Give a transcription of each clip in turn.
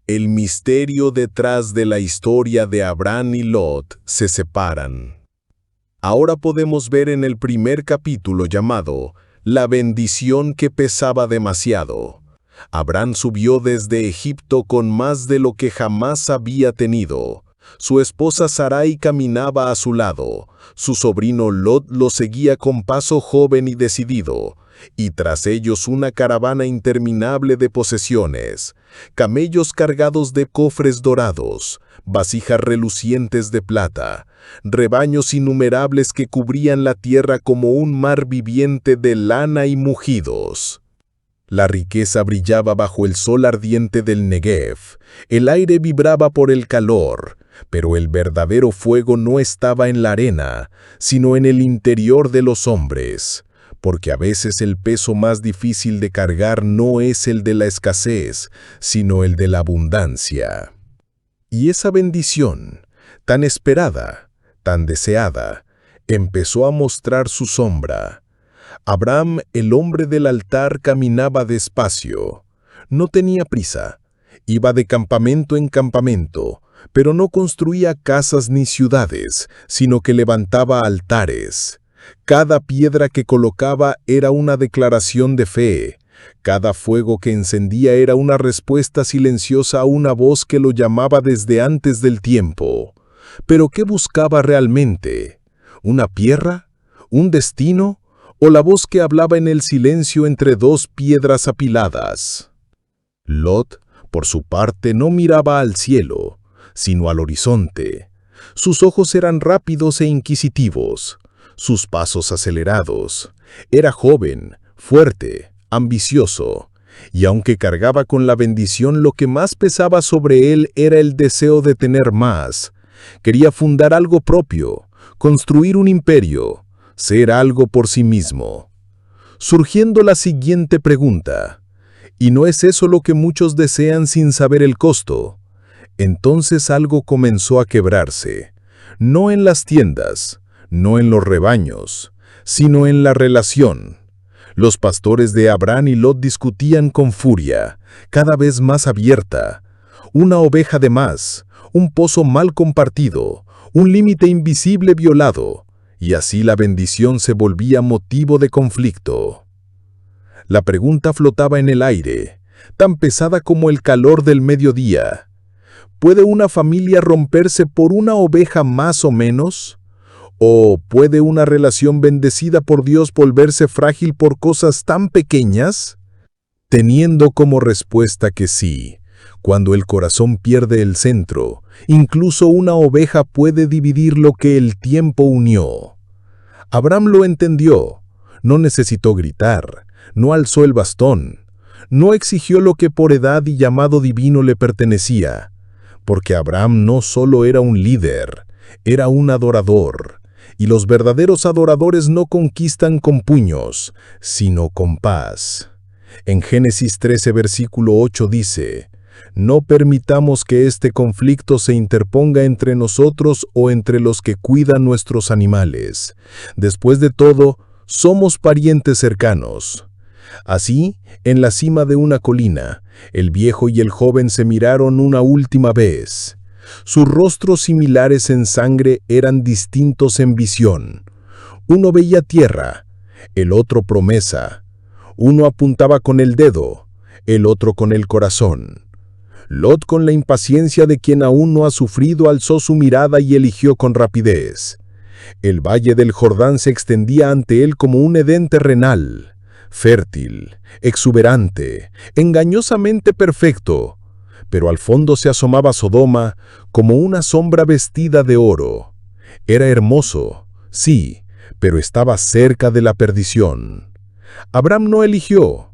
El misterio detrás de la historia de Abraham y Lot se separan. Ahora podemos ver en el primer capítulo llamado La bendición que pesaba demasiado. Abraham subió desde Egipto con más de lo que jamás había tenido. Su esposa Sarai caminaba a su lado. Su sobrino Lot lo seguía con paso joven y decidido. Y tras ellos una caravana interminable de posesiones, camellos cargados de cofres dorados, vasijas relucientes de plata, rebaños innumerables que cubrían la tierra como un mar viviente de lana y mugidos. La riqueza brillaba bajo el sol ardiente del Negev, el aire vibraba por el calor, pero el verdadero fuego no estaba en la arena, sino en el interior de los hombres. Porque a veces el peso más difícil de cargar no es el de la escasez, sino el de la abundancia. Y esa bendición, tan esperada, tan deseada, empezó a mostrar su sombra. Abraham, el hombre del altar, caminaba despacio. No tenía prisa. Iba de campamento en campamento, pero no construía casas ni ciudades, sino que levantaba altares. Cada piedra que colocaba era una declaración de fe. Cada fuego que encendía era una respuesta silenciosa a una voz que lo llamaba desde antes del tiempo. ¿Pero qué buscaba realmente? ¿Una tierra? ¿Un destino? ¿O la voz que hablaba en el silencio entre dos piedras apiladas? Lot, por su parte, no miraba al cielo, sino al horizonte. Sus ojos eran rápidos e inquisitivos. Sus pasos acelerados. Era joven, fuerte, ambicioso, y aunque cargaba con la bendición, lo que más pesaba sobre él era el deseo de tener más. Quería fundar algo propio, construir un imperio, ser algo por sí mismo. Surgiendo la siguiente pregunta, ¿y no es eso lo que muchos desean sin saber el costo? Entonces algo comenzó a quebrarse, no en las tiendas, no en los rebaños, sino en la relación. Los pastores de Abraham y Lot discutían con furia, cada vez más abierta. Una oveja de más, un pozo mal compartido, un límite invisible violado, y así la bendición se volvía motivo de conflicto. La pregunta flotaba en el aire, tan pesada como el calor del mediodía. ¿Puede una familia romperse por una oveja más o menos? ¿O puede una relación bendecida por Dios volverse frágil por cosas tan pequeñas? Teniendo como respuesta que sí, cuando el corazón pierde el centro, incluso una oveja puede dividir lo que el tiempo unió. Abraham lo entendió, no necesitó gritar, no alzó el bastón, no exigió lo que por edad y llamado divino le pertenecía, porque Abraham no solo era un líder, era un adorador. Y los verdaderos adoradores no conquistan con puños, sino con paz. En Génesis 13, versículo 8 dice, «No permitamos que este conflicto se interponga entre nosotros o entre los que cuidan nuestros animales. Después de todo, somos parientes cercanos». Así, en la cima de una colina, el viejo y el joven se miraron una última vez. Sus rostros similares en sangre eran distintos en visión. Uno veía tierra, el otro promesa. Uno apuntaba con el dedo, el otro con el corazón. Lot, con la impaciencia de quien aún no ha sufrido, alzó su mirada y eligió con rapidez. El valle del Jordán se extendía ante él como un Edén terrenal, fértil, exuberante, engañosamente perfecto. Pero al fondo se asomaba Sodoma como una sombra vestida de oro. Era hermoso, sí, pero estaba cerca de la perdición. Abraham no eligió,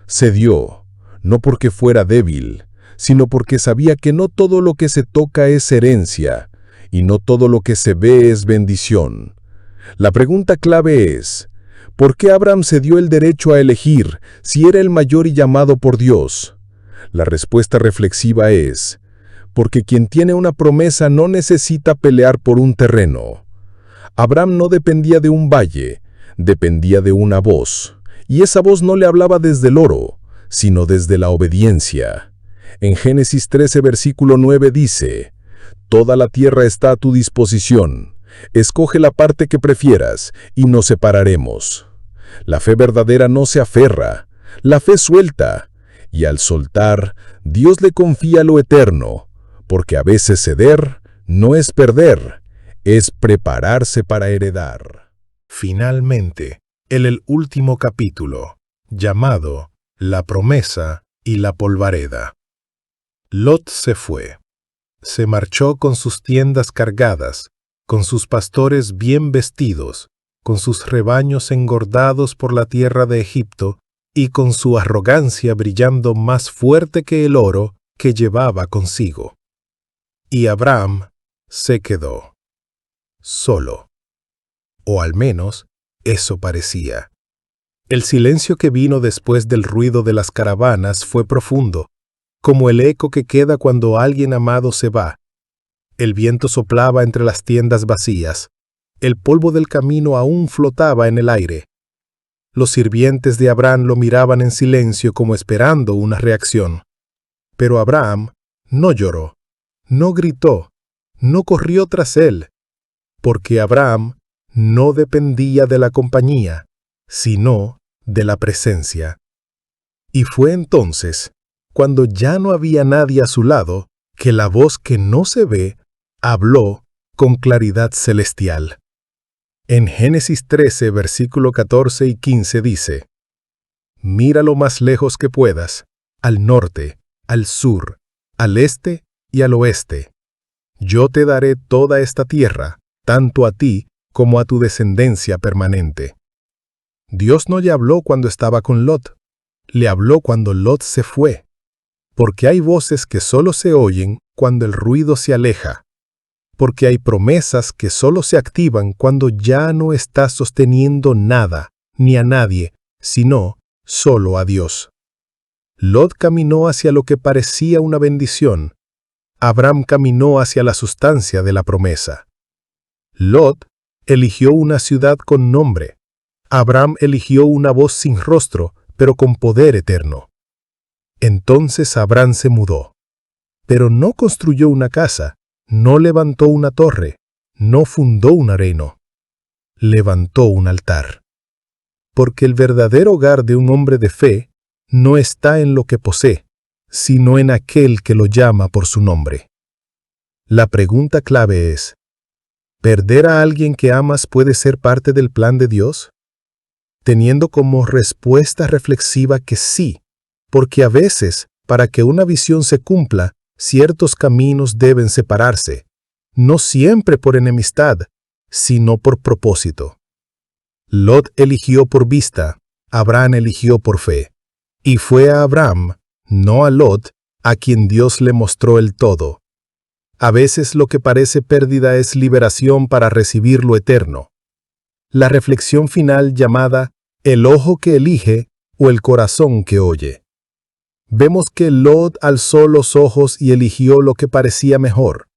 cedió, no porque fuera débil, sino porque sabía que no todo lo que se toca es herencia, y no todo lo que se ve es bendición. La pregunta clave es, ¿por qué Abraham se dio el derecho a elegir si era el mayor y llamado por Dios? La respuesta reflexiva es, porque quien tiene una promesa no necesita pelear por un terreno. Abraham no dependía de un valle, dependía de una voz, y esa voz no le hablaba desde el oro, sino desde la obediencia. En Génesis 13, versículo 9 dice: «Toda la tierra está a tu disposición. Escoge la parte que prefieras y nos separaremos». La fe verdadera no se aferra, la fe suelta, y al soltar, Dios le confía lo eterno, porque a veces ceder no es perder, es prepararse para heredar. Finalmente, el último capítulo, llamado La promesa y la polvareda. Lot se fue. Se marchó con sus tiendas cargadas, con sus pastores bien vestidos, con sus rebaños engordados por la tierra de Egipto, y con su arrogancia brillando más fuerte que el oro que llevaba consigo. Y Abraham se quedó solo. O al menos, eso parecía. El silencio que vino después del ruido de las caravanas fue profundo, como el eco que queda cuando alguien amado se va. El viento soplaba entre las tiendas vacías. El polvo del camino aún flotaba en el aire. Los sirvientes de Abraham lo miraban en silencio como esperando una reacción. Pero Abraham no lloró, no gritó, no corrió tras él, porque Abraham no dependía de la compañía, sino de la presencia. Y fue entonces, cuando ya no había nadie a su lado, que la voz que no se ve habló con claridad celestial. En Génesis 13, versículo 14 y 15 dice: «Mira lo más lejos que puedas, al norte, al sur, al este y al oeste. Yo te daré toda esta tierra, tanto a ti como a tu descendencia permanente». Dios no le habló cuando estaba con Lot, le habló cuando Lot se fue, porque hay voces que solo se oyen cuando el ruido se aleja, porque hay promesas que solo se activan cuando ya no estás sosteniendo nada, ni a nadie, sino solo a Dios. Lot caminó hacia lo que parecía una bendición. Abraham caminó hacia la sustancia de la promesa. Lot eligió una ciudad con nombre. Abraham eligió una voz sin rostro, pero con poder eterno. Entonces Abraham se mudó, pero no construyó una casa, no levantó una torre, no fundó un areno. Levantó un altar. Porque el verdadero hogar de un hombre de fe no está en lo que posee, sino en aquel que lo llama por su nombre. La pregunta clave es: ¿perder a alguien que amas puede ser parte del plan de Dios? Teniendo como respuesta reflexiva que sí, porque a veces, para que una visión se cumpla, ciertos caminos deben separarse, no siempre por enemistad, sino por propósito. Lot eligió por vista, Abraham eligió por fe. Y fue a Abraham, no a Lot, a quien Dios le mostró el todo. A veces lo que parece pérdida es liberación para recibir lo eterno. La reflexión final llamada el ojo que elige o el corazón que oye. Vemos que Lot alzó los ojos y eligió lo que parecía mejor.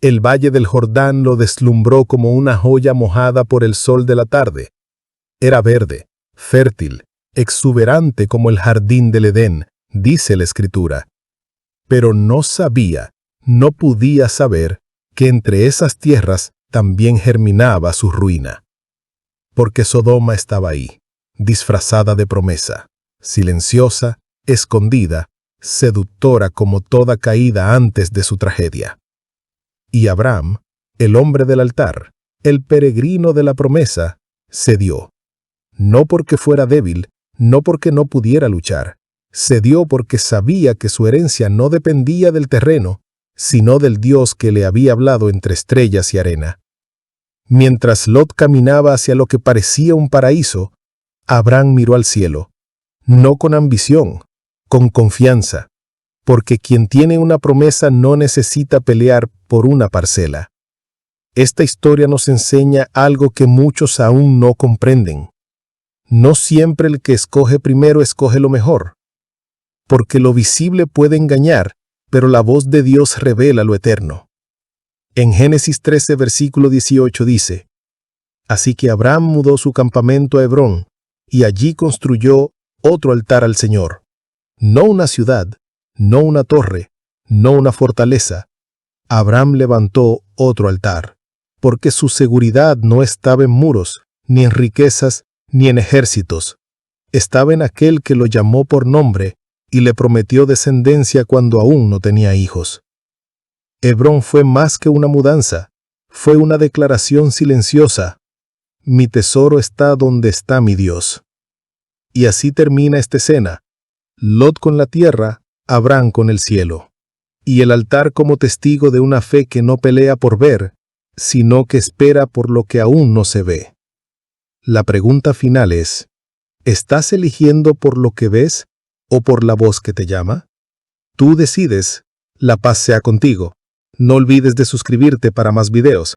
El valle del Jordán lo deslumbró como una joya mojada por el sol de la tarde. Era verde, fértil, exuberante como el jardín del Edén, dice la Escritura. Pero no sabía, no podía saber, que entre esas tierras también germinaba su ruina. Porque Sodoma estaba ahí, disfrazada de promesa, silenciosa, escondida, seductora como toda caída antes de su tragedia. Y Abraham, el hombre del altar, el peregrino de la promesa, cedió. No porque fuera débil, no porque no pudiera luchar. Cedió porque sabía que su herencia no dependía del terreno, sino del Dios que le había hablado entre estrellas y arena. Mientras Lot caminaba hacia lo que parecía un paraíso, Abraham miró al cielo, no con ambición, con confianza, porque quien tiene una promesa no necesita pelear por una parcela. Esta historia nos enseña algo que muchos aún no comprenden. No siempre el que escoge primero escoge lo mejor, porque lo visible puede engañar, pero la voz de Dios revela lo eterno. En Génesis 13, versículo 18 dice: «Así que Abraham mudó su campamento a Hebrón, y allí construyó otro altar al Señor. No una ciudad, no una torre, no una fortaleza. Abraham levantó otro altar, porque su seguridad no estaba en muros, ni en riquezas, ni en ejércitos. Estaba en aquel que lo llamó por nombre y le prometió descendencia cuando aún no tenía hijos. Hebrón fue más que una mudanza, fue una declaración silenciosa. Mi tesoro está donde está mi Dios. Y así termina esta escena. Lot con la tierra, Abraham con el cielo. Y el altar como testigo de una fe que no pelea por ver, sino que espera por lo que aún no se ve. La pregunta final es, ¿estás eligiendo por lo que ves o por la voz que te llama? Tú decides. La paz sea contigo. No olvides de suscribirte para más videos.